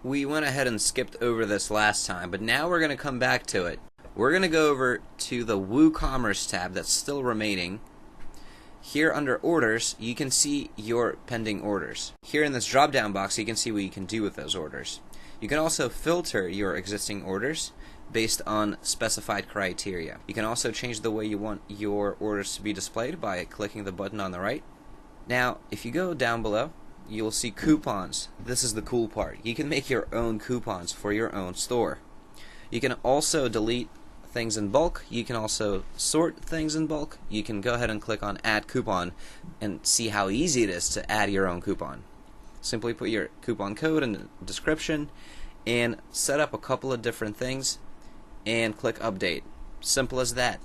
We went ahead and skipped over this last time, but now we're going to come back to it. We're going to go over to the WooCommerce tab that's still remaining. Here under orders, you can see your pending orders. Here in this drop down box, you can see what you can do with those orders. You can also filter your existing orders based on specified criteria. You can also change the way you want your orders to be displayed by clicking the button on the right. Now, if you go down below, you'll see coupons. This is the cool part. You can make your own coupons for your own store. You can also delete things in bulk. You can also sort things in bulk. You can go ahead and click on add coupon and see how easy it is to add your own coupon. Simply put your coupon code in the description and set up a couple of different things and click update. Simple as that.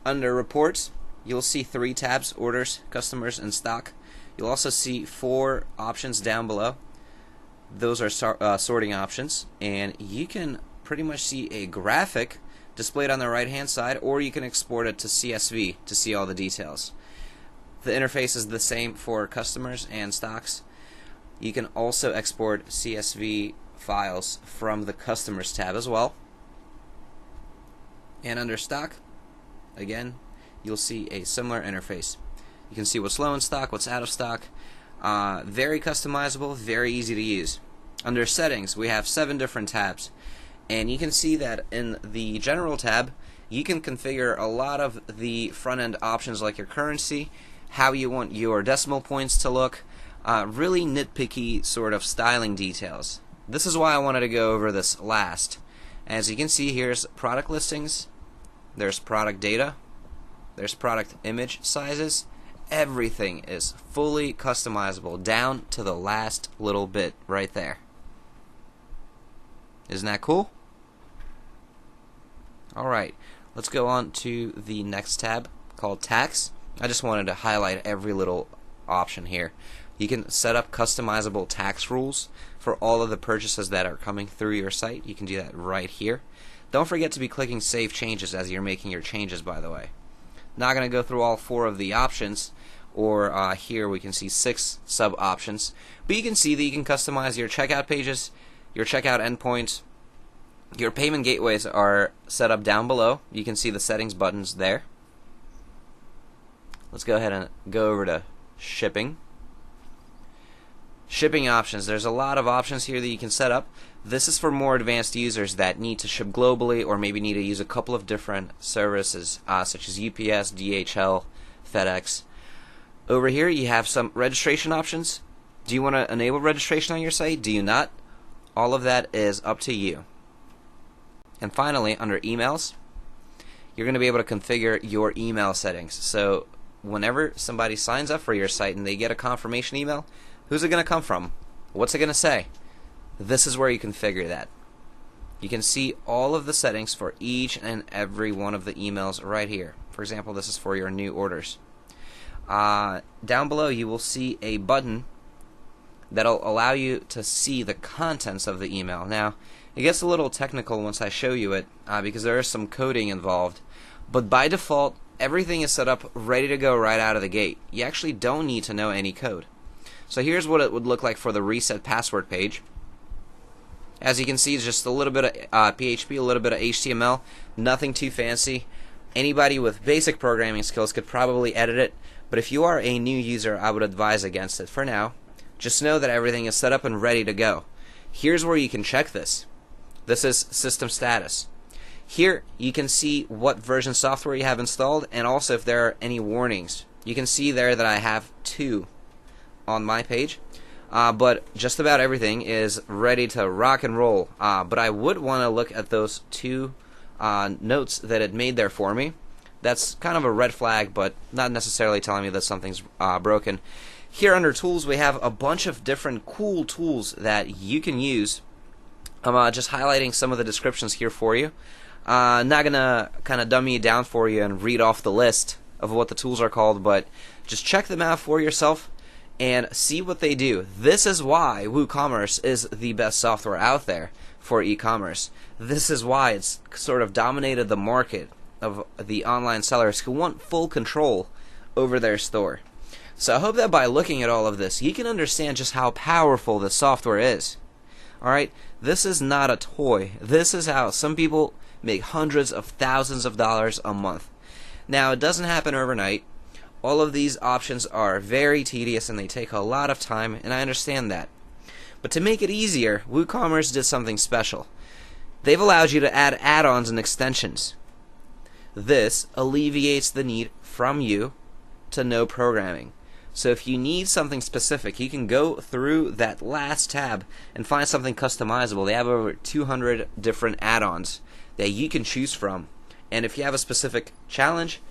Under reports, you'll see 3 tabs: orders, customers, and stock. You'll also see 4 options down below. Those are sorting options, and you can pretty much see a graphic displayed on the right hand side, or you can export it to CSV to see all the details. The interface is the same for customers and stocks. You can also export CSV files from the customers tab as well. And under stock, again, you'll see a similar interface. You can see what's low in stock, what's out of stock. Very customizable, very easy to use. Under settings, we have 7 different tabs. And you can see that in the general tab, you can configure a lot of the front-end options like your currency, how you want your decimal points to look, really nitpicky sort of styling details. This is why I wanted to go over this last. As you can see, here's product listings, there's product data, there's product image sizes. Everything is fully customizable down to the last little bit right there. Isn't that cool? Alright, let's go on to the next tab called tax. I just wanted to highlight every little option here. You can set up customizable tax rules for all of the purchases that are coming through your site. You can do that right here. Don't forget to be clicking save changes as you're making your changes, by the way. Not going to go through all 4 of the options, or here we can see 6 sub options, but you can see that you can customize your checkout pages, your checkout endpoints. Your payment gateways are set up down below. You can see the settings buttons there. Let's go ahead and go over to shipping. Shipping options. There's a lot of options here that you can set up. This is for more advanced users that need to ship globally or maybe need to use a couple of different services such as UPS, DHL, FedEx. Over here you have some registration options. Do you want to enable registration on your site? Do you not? All of that is up to you. And finally, under emails, you're going to be able to configure your email settings. So whenever somebody signs up for your site and they get a confirmation email, who's it going to come from? What's it going to say? This is where you configure that. You can see all of the settings for each and every one of the emails right here. For example, this is for your new orders. Down below you will see a button that'll allow you to see the contents of the email. Now, it gets a little technical once I show you it because there is some coding involved, but by default everything is set up ready to go right out of the gate. You actually don't need to know any code. So here's what it would look like for the reset password page. As you can see, it's just a little bit of PHP, a little bit of HTML, nothing too fancy. Anybody with basic programming skills could probably edit it, but if you are a new user, I would advise against it for now. Just know that everything is set up and ready to go. Here's where you can check this. This is system status. Here you can see what version software you have installed and also if there are any warnings. You can see there that I have 2 on my page, but just about everything is ready to rock and roll. But I would want to look at those 2 notes that it made there for me. That's kind of a red flag, but not necessarily telling me that something's broken. Here under tools we have a bunch of different cool tools that you can use. I'm just highlighting some of the descriptions here for you. Not gonna kind of dummy it down for you and read off the list of what the tools are called, but just check them out for yourself and see what they do. This is why WooCommerce is the best software out there for e-commerce. This is why it's sort of dominated the market of the online sellers who want full control over their store. So I hope that by looking at all of this, you can understand just how powerful this software is. Alright, this is not a toy. This is how some people make hundreds of thousands of dollars a month. Now, it doesn't happen overnight. All of these options are very tedious and they take a lot of time, and I understand that. But to make it easier, WooCommerce did something special. They've allowed you to add add-ons and extensions. This alleviates the need from you to know programming. So if you need something specific, you can go through that last tab and find something customizable. They have over 200 different add-ons that you can choose from. And if you have a specific challenge,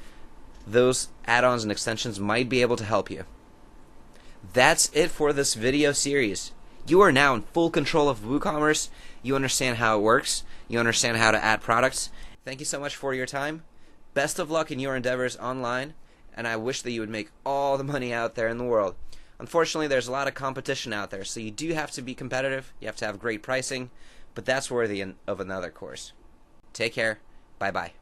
those add-ons and extensions might be able to help you. That's it for this video series. You are now in full control of WooCommerce. You understand how it works. You understand how to add products. Thank you so much for your time. Best of luck in your endeavors online, and I wish that you would make all the money out there in the world. Unfortunately, there's a lot of competition out there, so you do have to be competitive. You have to have great pricing, but that's worthy of another course. Take care. Bye-bye.